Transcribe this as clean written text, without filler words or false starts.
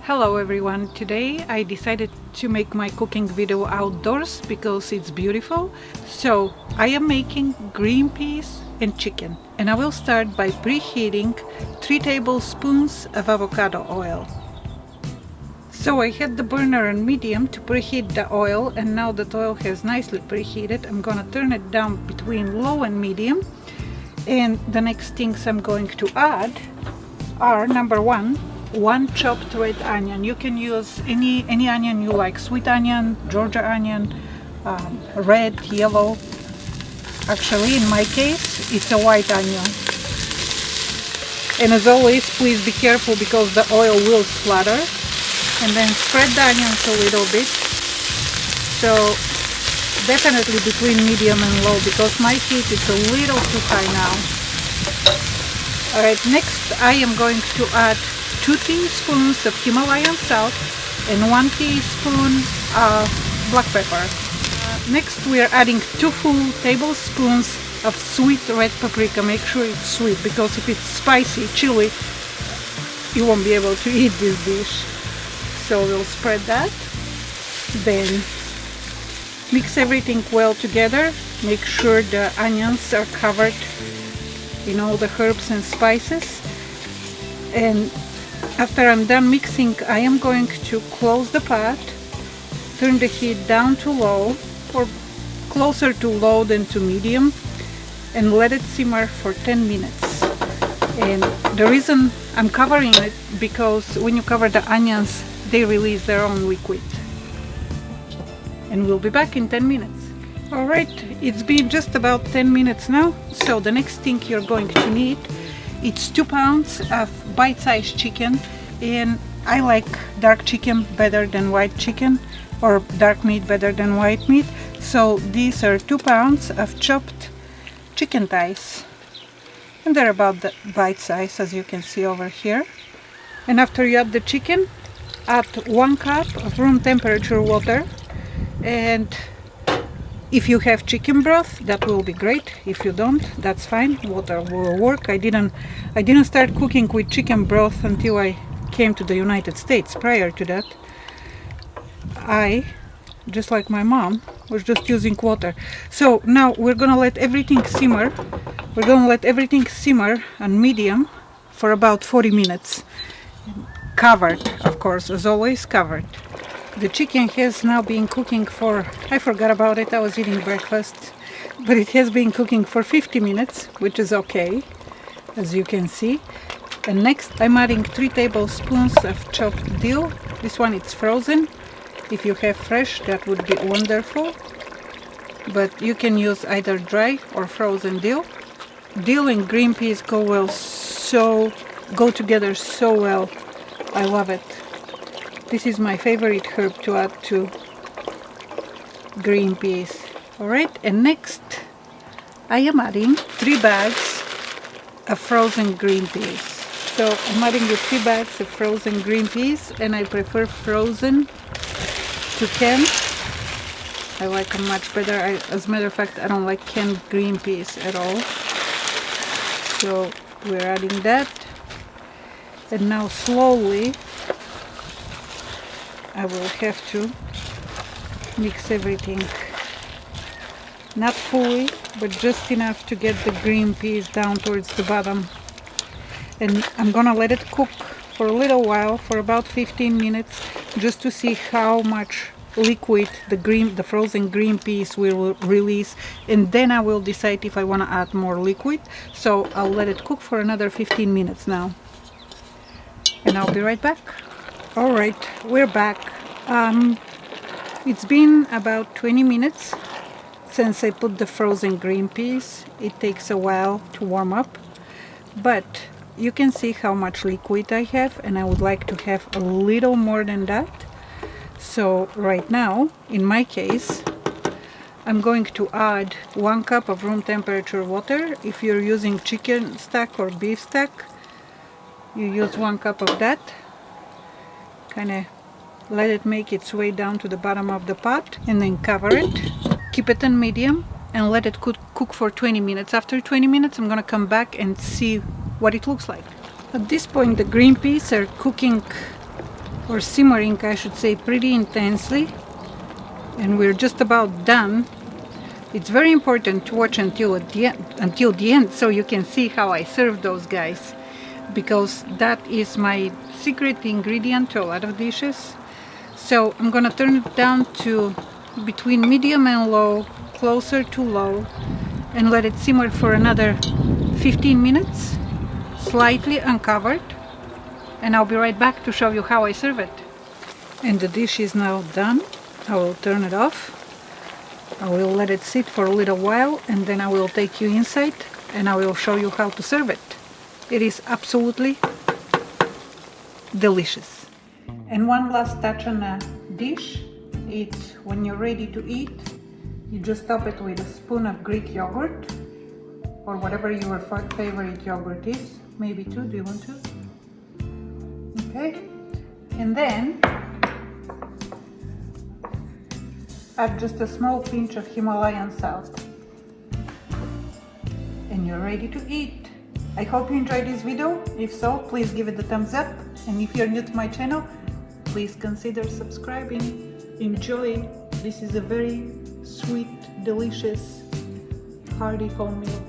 Hello everyone, today I decided to make my cooking video outdoors because it's beautiful. So I am making green peas and chicken, and I will start by preheating 3 tablespoons of avocado oil. So I had the burner on medium to preheat the oil, and now that oil has nicely preheated, I'm gonna turn it down between low and medium. And the next things I'm going to add are, number one chopped red onion. You can use any onion you like, sweet onion, Georgia onion, red, yellow. Actually, in my case, it's a white onion. And as always, please be careful because the oil will splatter. And then spread the onions a little bit. So definitely between medium and low because my heat is a little too high now. Alright, next I am going to add 2 teaspoons of Himalayan salt and 1 teaspoon of black pepper. Next we are adding 2 full tablespoons of sweet red paprika. Make sure it's sweet because if it's spicy, chili, you won't be able to eat this dish. So we'll spread that. Then mix everything well together. Make sure the onions are covered in all the herbs and spices. And after I'm done mixing, I am going to close the pot, turn the heat down to low, or closer to low than to medium, and let it simmer for 10 minutes. And the reason I'm covering it, because when you cover the onions, they release their own liquid. And we'll be back in 10 minutes. Alright, it's been just about 10 minutes now. So the next thing you're going to need, it's 2 pounds of bite-sized chicken, and I like dark chicken better than white chicken, or dark meat better than white meat. So these are 2 pounds of chopped chicken thighs, and they're about the bite size as you can see over here. And after you add the chicken, add 1 cup of room temperature water, and if you have chicken broth, that will be great. If you don't, that's fine. Water will work. I didn't start cooking with chicken broth until I came to the United States. Prior to that, I, just like my mom, was just using water. So now we're gonna let everything simmer. We're gonna let everything simmer on medium for about 40 minutes. Covered, of course, as always, covered. The chicken has now been cooking for, I forgot about it, I was eating breakfast, but it has been cooking for 50 minutes, which is okay, as you can see. And next I'm adding 3 tablespoons of chopped dill. This one it's frozen. If you have fresh, that would be wonderful, but you can use either dry or frozen dill. Dill and green peas go together so well. I love it. This is my favorite herb to add to green peas. Alright, and next I am adding 3 bags of frozen green peas. So I'm adding the 3 bags of frozen green peas, and I prefer frozen to canned. I like them much better. As a matter of fact, I don't like canned green peas at all. So we're adding that, and now slowly I will have to mix everything, not fully, but just enough to get the green peas down towards the bottom. And I'm gonna let it cook for a little while, for about 15 minutes, just to see how much liquid the frozen green peas will release, and then I will decide if I want to add more liquid. So I'll let it cook for another 15 minutes now, and I'll be right back. Alright, we're back. It's been about 20 minutes since I put the frozen green peas. It takes a while to warm up, but you can see how much liquid I have, and I would like to have a little more than that. So right now, in my case, I'm going to add 1 cup of room temperature water. If you're using chicken stock or beef stock, you use 1 cup of that. Kind of let it make its way down to the bottom of the pot, and then cover it. Keep it on medium and let it cook for 20 minutes. After 20 minutes, I'm gonna come back and see what it looks like. At this point, the green peas are cooking or simmering, I should say, pretty intensely, and we're just about done. It's very important to watch until the end so you can see how I serve those guys, because that is my secret ingredient to a lot of dishes. So I'm gonna turn it down to between medium and low, closer to low, and let it simmer for another 15 minutes, slightly uncovered, and I'll be right back to show you how I serve it. And the dish is now done. I will turn it off. I will let it sit for a little while, and then I will take you inside and I will show you how to serve it. It is absolutely delicious. And one last touch on a dish. It's when you're ready to eat, you just top it with a spoon of Greek yogurt, or whatever your favorite yogurt is. Maybe two, do you want to? Okay. And then add just a small pinch of Himalayan salt. And you're ready to eat. I hope you enjoyed this video. If so, please give it a thumbs up. And if you're new to my channel, please consider subscribing. Enjoy. This is a very sweet, delicious, hearty home meal.